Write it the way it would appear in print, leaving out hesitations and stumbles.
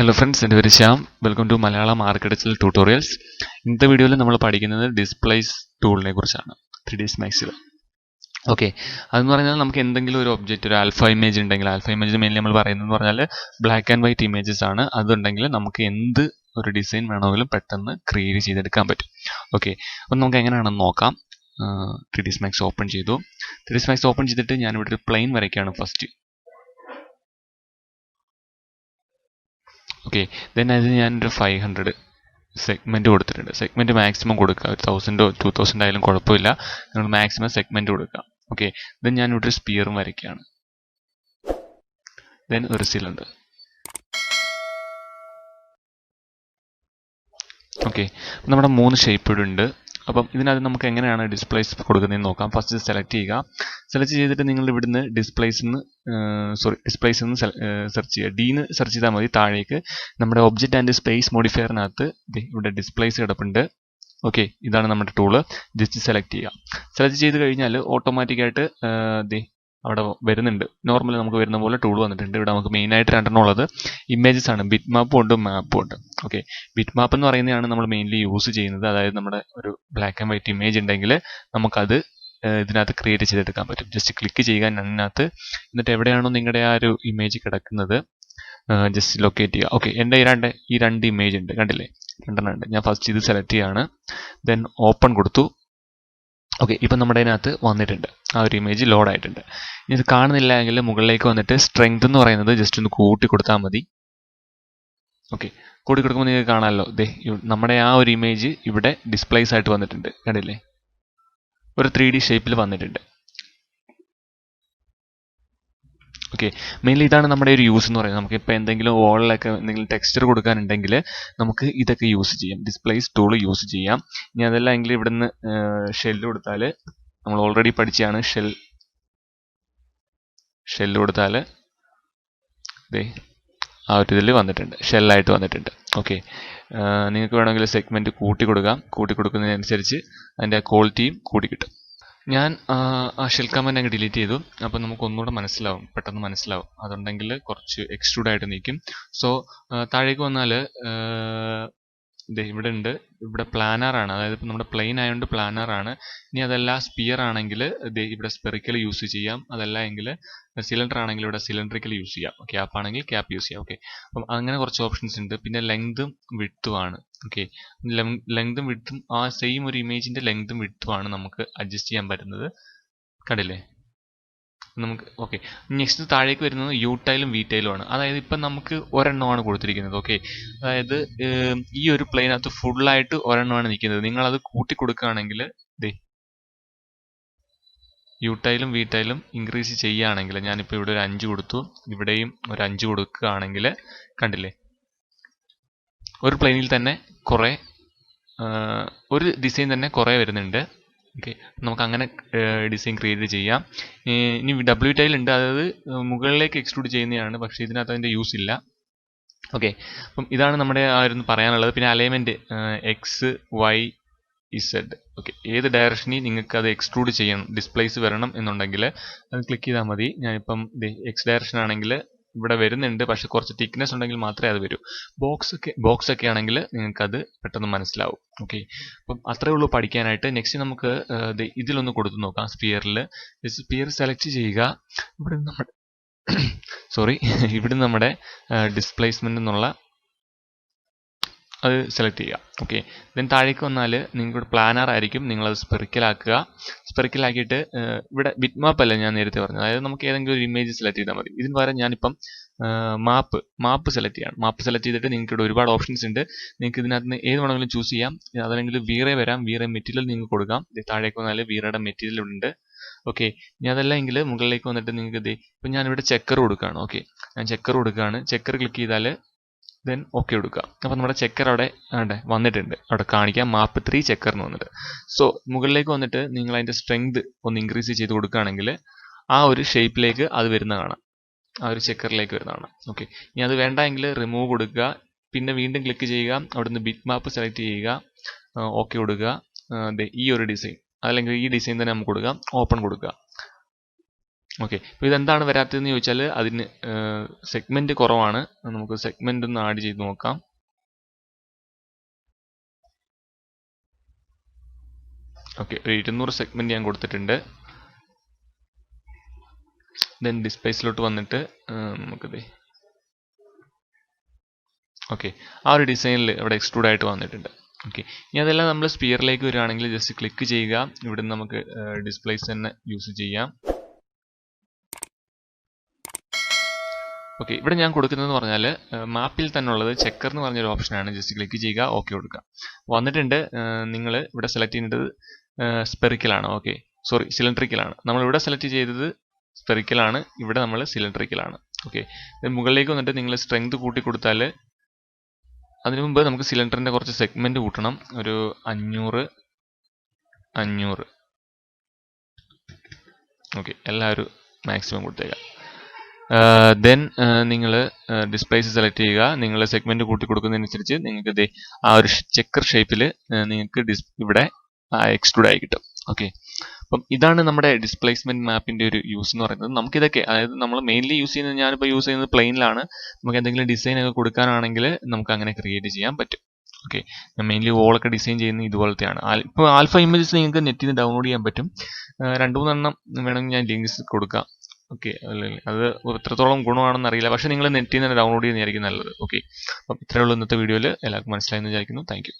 Hello friends, എൻ്റെ പേര് Shyam. Welcome to Malayalam architectural tutorials. ഇന്നത്തെ വീഡിയോയിൽ നമ്മൾ പഠിക്കുന്നത് ഡിസ്പ്ലേസ് ടൂളിനെ കുറിച്ചാണ്, 3D Maxൽ. ഓക്കെ, അതെന്ന് പറഞ്ഞാൽ നമുക്ക് എന്തെങ്കിലും ഒരു ഒബ്ജക്റ്റ്, ഒരു ആൽഫ ഇമേജ് ഉണ്ടെങ്കിൽ, ആൽഫ ഇമേജ് മെയിൻലി നമ്മൾ പറയുന്നതെന്ന് പറഞ്ഞാൽ ബ്ലാക്ക് ആൻഡ് വൈറ്റ് ഇമേജസ് ആണ്. അതുണ്ടെങ്കിൽ നമുക്ക് എന്ത് ഒരു ഡിസൈൻ വേണമെങ്കിലും പെട്ടെന്ന് ക്രിയേറ്റ് ചെയ്തെടുക്കാൻ പറ്റും. ഓക്കെ, അപ്പം നമുക്ക് എങ്ങനെയാണെന്ന് നോക്കാം. 3D Max ഓപ്പൺ ചെയ്തു. 3D Max ഓപ്പൺ ചെയ്തിട്ട് ഞാനിവിടെ ഒരു പ്ലെയിൻ വരയ്ക്കുകയാണ് ഫസ്റ്റ്. ഓക്കെ, ദെൻ അതിന് ഞാനൊരു 500 സെഗ്മെൻറ്റ് കൊടുത്തിട്ടുണ്ട്. സെഗ്മെൻറ്റ് മാക്സിമം കൊടുക്കുക, 1000 2000 ആയാലും കുഴപ്പമില്ല. നിങ്ങൾ മാക്സിമം സെഗ്മെൻറ്റ് കൊടുക്കുക. ഓക്കെ, ദെൻ ഞാനിവിടെ ഒരു സ്പിയറും വരയ്ക്കുകയാണ്. ദെൻ ഒരു സിലിണ്ടർ. ഓക്കെ, നമ്മുടെ 3 ഷേപ്പ് ഇവിടെ ഉണ്ട്. അപ്പം ഇതിനകത്ത് നമുക്ക് എങ്ങനെയാണ് ഡിസ്പ്ലേസ് കൊടുക്കുന്നതെന്ന് നോക്കാം. ഫസ്റ്റ് സെലക്ട് ചെയ്യുക. സെലക്ട് ചെയ്തിട്ട് നിങ്ങൾ ഇവിടുന്ന് ഡിസ്പ്ലേസ് എന്ന് സെർച്ച് ചെയ്യുക. ഡീന്ന് സെർച്ച് ചെയ്താൽ മതി. താഴേക്ക് നമ്മുടെ ഒബ്ജക്റ്റ് ആൻഡ് സ്പേസ് മോഡിഫയറിനകത്ത് ഇവിടെ ഡിസ്പ്ലേസ് കിടപ്പുണ്ട്. ഓക്കെ, ഇതാണ് നമ്മുടെ ടൂള്. ജസ്റ്റ് സെലക്ട് ചെയ്യുക. സെലക്ട് ചെയ്ത് കഴിഞ്ഞാൽ ഓട്ടോമാറ്റിക്കായിട്ട് അവിടെ വരുന്നുണ്ട്. നോർമലി നമുക്ക് വരുന്ന പോലെ ടൂൾ വന്നിട്ടുണ്ട്. ഇവിടെ നമുക്ക് മെയിനായിട്ട് രണ്ടെണ്ണം ഉള്ളത് ഇമേജസ് ആണ്. ബിറ്റ് മാപ്പും ഉണ്ട്, മാപ്പും ഉണ്ട്. ഓക്കെ, ബിറ്റ് മാപ്പ് എന്ന് പറയുന്നതാണ് നമ്മൾ മെയിൻലി യൂസ് ചെയ്യുന്നത്. അതായത് നമ്മുടെ ഒരു ബ്ലാക്ക് ആൻഡ് വൈറ്റ് ഇമേജ് ഉണ്ടെങ്കിൽ നമുക്കത് ഇതിനകത്ത് ക്രിയേറ്റ് ചെയ്തെടുക്കാൻ പറ്റും. ജസ്റ്റ് ക്ലിക്ക് ചെയ്യുക അതിനകത്ത്. എന്നിട്ട് എവിടെയാണോ നിങ്ങളുടെ ആ ഒരു ഇമേജ് കിടക്കുന്നത് ജസ്റ്റ് ലൊക്കേറ്റ് ചെയ്യുക. ഓക്കെ, എൻ്റെ ഈ രണ്ട് ഇമേജ് ഉണ്ട്, കണ്ടില്ലേ, രണ്ടെണ്ണം ഉണ്ട്. ഞാൻ ഫസ്റ്റ് ഇത് സെലക്ട് ചെയ്യാണ്. ദെൻ ഓപ്പൺ കൊടുത്തു. ഓക്കെ, ഇപ്പം നമ്മുടെ അതിനകത്ത് വന്നിട്ടുണ്ട്, ആ ഒരു ഇമേജ് ലോഡ് ആയിട്ടുണ്ട്. ഇനി ഇത് കാണുന്നില്ല എങ്കിൽ മുകളിലേക്ക് വന്നിട്ട് സ്ട്രെങ്ത് എന്ന് പറയുന്നത് ജസ്റ്റ് ഒന്ന് കൂട്ടി കൊടുത്താൽ മതി. ഓക്കെ, കൂട്ടി കൊടുക്കുമ്പോൾ നിങ്ങൾക്ക് കാണാമല്ലോ, നമ്മുടെ ആ ഒരു ഇമേജ് ഇവിടെ ഡിസ്പ്ലേസ് ആയിട്ട് വന്നിട്ടുണ്ട്, കണ്ടില്ലേ, ഒരു 3D ഷേപ്പിൽ വന്നിട്ടുണ്ട്. ഓക്കെ, മെയിൻലി ഇതാണ് നമ്മുടെ ഒരു യൂസ് എന്ന് പറയുന്നത്. നമുക്കിപ്പോൾ എന്തെങ്കിലും വോളിലൊക്കെ എന്തെങ്കിലും ടെക്സ്ചർ കൊടുക്കാനുണ്ടെങ്കിൽ നമുക്ക് ഇതൊക്കെ യൂസ് ചെയ്യാം, ഡിസ്പ്ലേസ് ടൂൾ യൂസ് ചെയ്യാം. ഇനി അതല്ല എങ്കിൽ ഇവിടുന്ന് ഷെല്ല് കൊടുത്താൽ, നമ്മൾ ഓൾറെഡി പഠിച്ചാണ് ഷെല്ല് കൊടുത്താൽ ആ ഒരു ഇതിൽ വന്നിട്ടുണ്ട്, ഷെല്ലായിട്ട് വന്നിട്ടുണ്ട്. ഓക്കെ, നിങ്ങൾക്ക് വേണമെങ്കിൽ സെഗ്മെൻറ്റ് കൂട്ടി കൊടുക്കാം. കൂട്ടി കൊടുക്കുന്നതിനനുസരിച്ച് അതിൻ്റെ ക്വാളിറ്റിയും കൂടി കിട്ടും. ഞാൻ ആ ഷെൽ കമാൻഡ് അങ്ങ് ഡിലീറ്റ് ചെയ്തു. അപ്പോൾ നമുക്ക് ഒന്നുകൂടെ മനസ്സിലാവും, പെട്ടെന്ന് മനസ്സിലാവും. അതുണ്ടെങ്കിൽ കുറച്ച് എക്സ്ട്രൂഡ് ആയിട്ട് നിൽക്കും. സോ താഴേക്ക് വന്നാൽ ഇവിടെ ഉണ്ട്, ഇവിടെ പ്ലാനർ ആണ്. അതായത് ഇപ്പോൾ നമ്മുടെ പ്ലെയിൻ ആയതുകൊണ്ട് പ്ലാനർ ആണ്. ഇനി അതല്ല സ്പിയർ ആണെങ്കിൽ ഇവിടെ സ്പെറിക്കൽ യൂസ് ചെയ്യാം. അതല്ല എങ്കിൽ സിലിണ്ടർ ആണെങ്കിൽ ഇവിടെ സിലിണ്ടറിക്കൽ യൂസ് ചെയ്യാം. ക്യാപ്പ് ആണെങ്കിൽ ക്യാപ്പ് യൂസ് ചെയ്യാം. ഓക്കെ, അപ്പം അങ്ങനെ കുറച്ച് ഓപ്ഷൻസ് ഉണ്ട്. പിന്നെ ലെങ്തും വിഡ്ത്തും ആണ്. ഓക്കെ, ലെങ്തും വിഡ്ത്തും ആ സെയിം ഒരു ഇമേജിന്റെ ലെങ്തും വിഡ്ത്തും ആണ് നമുക്ക് അഡ്ജസ്റ്റ് ചെയ്യാൻ പറ്റുന്നത്, കണ്ടില്ലേ നമുക്ക്. ഓക്കെ, നെക്സ്റ്റ് താഴേക്ക് വരുന്നത് യു ടൈലും വി ടൈലും ആണ്. അതായത് ഇപ്പം നമുക്ക് ഒരെണ്ണമാണ് കൊടുത്തിരിക്കുന്നത്. ഓക്കെ, അതായത് ഈ ഒരു പ്ലെയിനകത്ത് ഫുള്ളായിട്ട് ഒരെണ്ണമാണ് നിൽക്കുന്നത്. നിങ്ങളത് കൂട്ടി കൊടുക്കുകയാണെങ്കിൽ യു ടൈലും വി ടൈലും ഇൻക്രീസ് ചെയ്യുകയാണെങ്കിൽ, ഞാനിപ്പോൾ ഇവിടെ ഒരു 5 കൊടുത്തു, ഇവിടെയും ഒരു 5 കൊടുക്കുകയാണെങ്കിൽ, കണ്ടില്ലേ, ഒരു പ്ലെയിനിൽ തന്നെ കുറേ ഒരു ഡിസൈൻ തന്നെ കുറേ വരുന്നുണ്ട്. ഓക്കെ, നമുക്ക് അങ്ങനെ ഡിസൈൻ ക്രിയേറ്റ് ചെയ്യാം. ഇനി ഡബ്ല്യു ടൈൽ ഉണ്ട്, അതായത് മുകളിലേക്ക് എക്സ്ട്രൂഡ് ചെയ്യുന്നതാണ്. പക്ഷേ ഇതിനകത്ത് അതിൻ്റെ യൂസ് ഇല്ല. ഓക്കെ, അപ്പം ഇതാണ് നമ്മുടെ ആ ഒരു പറയാനുള്ളത്. പിന്നെ alignment X Y Z. Okay, ഏത് ഡയറക്ഷനിൽ നിങ്ങൾക്ക് അത് എക്സ്ട്രൂഡ് ചെയ്യണം, ഡിസ്പ്ലേസ് വരണം എന്നുണ്ടെങ്കിൽ അത് ക്ലിക്ക് ചെയ്താൽ മതി. ഞാനിപ്പം എക്സ് ഡയറക്ഷൻ ആണെങ്കിൽ ഇവിടെ വരുന്നുണ്ട്, പക്ഷെ കുറച്ച് തിക്നെസ് ഉണ്ടെങ്കിൽ മാത്രമേ അത് വരൂ. ബോക്സ് ഒക്കെ ആണെങ്കിൽ നിങ്ങൾക്കത് പെട്ടെന്ന് മനസ്സിലാവും. ഓക്കെ, അപ്പം അത്രേ ഉള്ളൂ പഠിക്കാനായിട്ട്. നെക്സ്റ്റ് നമുക്ക് ഇതിലൊന്ന് കൊടുത്തു നോക്കാം. സ്പിയർ സെലക്ട് ചെയ്യുക. ഇവിടെ നമ്മുടെ ഇവിടെ നമ്മുടെ ഡിസ്പ്ലേസ്മെന്റ് എന്നുള്ള അത് സെലക്ട് ചെയ്യുക. ഓക്കെ, ദെൻ താഴേക്ക് വന്നാൽ നിങ്ങളുടെ പ്ലാനർ ആയിരിക്കും. നിങ്ങളത് സ്പെറിക്കലാക്കുക. സ്പെറിക്കലാക്കിയിട്ട് ഇവിടെ ബിറ്റ് മാപ്പ് അല്ല ഞാൻ നേരത്തെ പറഞ്ഞത്, അതായത് നമുക്ക് ഏതെങ്കിലും ഒരു ഇമേജ് സെലക്ട് ചെയ്താൽ മതി. ഇതിന് പകരം ഞാനിപ്പം മാപ്പ് സെലക്ട് ചെയ്യണം. മാപ്പ് സെലക്ട് ചെയ്തിട്ട് നിങ്ങൾക്ക് ഇവിടെ ഒരുപാട് ഓപ്ഷൻസ് ഉണ്ട്. നിങ്ങൾക്ക് ഇതിനകത്ത് നിന്ന് ഏത് വേണമെങ്കിലും ചൂസ് ചെയ്യാം. അതല്ലെങ്കിൽ വീറേ വരാം, വീറേ മെറ്റീരിയൽ നിങ്ങൾക്ക് കൊടുക്കാം. താഴേക്ക് വന്നാൽ വീറയുടെ മെറ്റീരിയൽ ഉണ്ട്. ഓക്കെ, ഇനി അതല്ല എങ്കിൽ മുകളിലേക്ക് വന്നിട്ട് നിങ്ങൾക്ക് ഇപ്പം ഞാനിവിടെ ചെക്കർ കൊടുക്കുകയാണ്. ഓക്കെ, ഞാൻ ചെക്കർ കൊടുക്കുകയാണ്. ചെക്കർ ക്ലിക്ക് ചെയ്താൽ ദെൻ ഓക്കെ കൊടുക്കുക. അപ്പം നമ്മുടെ ചെക്കർ അവിടെ വന്നിട്ടുണ്ട്, അവിടെ കാണിക്കാം മാപ്പ് 3 ചെക്കർ എന്ന് വന്നിട്ട്. സോ മുകളിലേക്ക് വന്നിട്ട് നിങ്ങൾ അതിൻ്റെ സ്ട്രെങ്ത് ഒന്ന് ഇൻക്രീസ് ചെയ്ത് കൊടുക്കുകയാണെങ്കിൽ ആ ഒരു ഷേപ്പിലേക്ക് അത് വരുന്ന കാണാം, ആ ഒരു ചെക്കറിലേക്ക് വരുന്ന കാണാം. ഓക്കെ, ഇനി അത് വേണ്ട എങ്കിൽ റിമൂവ് കൊടുക്കുക. പിന്നെ വീണ്ടും ക്ലിക്ക് ചെയ്യുക, അവിടുന്ന് ബിറ്റ് മാപ്പ് സെലക്ട് ചെയ്യുക, ഓക്കെ കൊടുക്കുക. ഈ ഒരു ഡിസൈൻ അല്ലെങ്കിൽ ഈ ഡിസൈൻ തന്നെ നമുക്ക് കൊടുക്കാം, ഓപ്പൺ കൊടുക്കുക. ഓക്കെ, അപ്പോൾ ഇതെന്താണ് വരാത്തതെന്ന് ചോദിച്ചാൽ അതിന് സെഗ്മെൻറ്റ് കുറവാണ്. നമുക്ക് സെഗ്മെൻ്റ് ഒന്ന് ആഡ് ചെയ്ത് നോക്കാം. ഓക്കെ, ഒരു 200 സെഗ്മെൻറ്റ് ഞാൻ കൊടുത്തിട്ടുണ്ട്. ദെൻ ഡിസ്പ്ലേസിലോട്ട് വന്നിട്ട് നമുക്കിത് ഓക്കെ, ആ ഒരു ഡിസൈനിൽ ഇവിടെ എക്സ്ട്രൂഡ് ആയിട്ട് വന്നിട്ടുണ്ട്. ഓക്കെ, ഇനി അതെല്ലാം നമ്മൾ സ്പിയറിലേക്ക് വരികയാണെങ്കിൽ ജസ്റ്റ് ക്ലിക്ക് ചെയ്യുക. ഇവിടെ നമുക്ക് ഡിസ്പ്ലേസ് തന്നെ യൂസ് ചെയ്യാം. ഓക്കെ, ഇവിടെ ഞാൻ കൊടുക്കുന്നതെന്ന് പറഞ്ഞാൽ മാപ്പിൽ തന്നെ ഉള്ളത് ചെക്കർ എന്ന് പറഞ്ഞൊരു ഓപ്ഷനാണ്. ജസ്റ്റ് ക്ലിക്ക് ചെയ്യുക, ഓക്കെ കൊടുക്കുക. വന്നിട്ടുണ്ട്. നിങ്ങൾ ഇവിടെ സെലക്ട് ചെയ്യേണ്ടത് സ്പെറിക്കലാണ്. Okay, sorry, സിലിണ്ട്രിക്കലാണ്. നമ്മളിവിടെ സെലക്ട് ചെയ്തത് സ്പെറിക്കലാണ്, ഇവിടെ നമ്മൾ സിലിണ്ട്രിക്കലാണ്. ഓക്കെ, മുകളിലേക്ക് വന്നിട്ട് നിങ്ങൾ സ്ട്രെങ്ത് കൂട്ടി കൊടുത്താൽ, അതിനു മുമ്പ് നമുക്ക് സിലിണ്ടറിൻ്റെ കുറച്ച് സെഗ്മെൻറ്റ് കൂട്ടണം. ഒരു 500. ഓക്കെ, എല്ലാവരും മാക്സിമം കൊടുത്തേക്കാം. ദെൻ നിങ്ങൾ ഡിസ്പ്ലേസ് സെലക്ട് ചെയ്യുക. നിങ്ങൾ സെഗ്മെൻറ്റ് കൂട്ടി കൊടുക്കുന്നതനുസരിച്ച് നിങ്ങൾക്ക് ആ ഒരു ചെക്കർ ഷേപ്പിൽ നിങ്ങൾക്ക് ഇവിടെ എക്സ്ട്രൂഡ് ആയി കിട്ടും. ഓക്കെ, അപ്പം ഇതാണ് നമ്മുടെ ഡിസ്പ്ലേസ്മെന്റ് മാപ്പിന്റെ ഒരു യൂസ് എന്ന് പറയുന്നത്. നമുക്കിതൊക്കെ, അതായത് നമ്മൾ മെയിൻലി യൂസ് ചെയ്യുന്നത്, ഞാനിപ്പോൾ യൂസ് ചെയ്യുന്നത് പ്ലെയിനിലാണ്. നമുക്ക് എന്തെങ്കിലും ഡിസൈൻ ഒക്കെ കൊടുക്കാനാണെങ്കിൽ നമുക്ക് അങ്ങനെ ക്രിയേറ്റ് ചെയ്യാൻ പറ്റും. ഓക്കെ, ഞാൻ മെയിൻലി വോളൊക്കെ ഡിസൈൻ ചെയ്യുന്നത് ഇതുപോലത്തെയാണ്. ഇപ്പോൾ ആൽഫ ഇമേജസ് നിങ്ങൾക്ക് നെറ്റിൽ നിന്ന് ഡൗൺലോഡ് ചെയ്യാൻ പറ്റും. 2-3 എണ്ണം വേണമെങ്കിൽ ഞാൻ ലിങ്ക്സ് കൊടുക്കാം. ഓക്കെ, അത് എത്രത്തോളം ഗുണമാണെന്ന് അറിയില്ല, പക്ഷേ നിങ്ങൾ നെറ്റിൽ നിന്ന് ഡൗൺലോഡ് ചെയ്യുന്നതായിരിക്കും നല്ലത്. ഓക്കെ, അപ്പം ഇത്രയേ ഉള്ളൂ ഇന്നത്തെ വീഡിയോയിൽ. എല്ലാവർക്കും മനസ്സിലായെന്ന് വിചാരിക്കുന്നു. Thank you.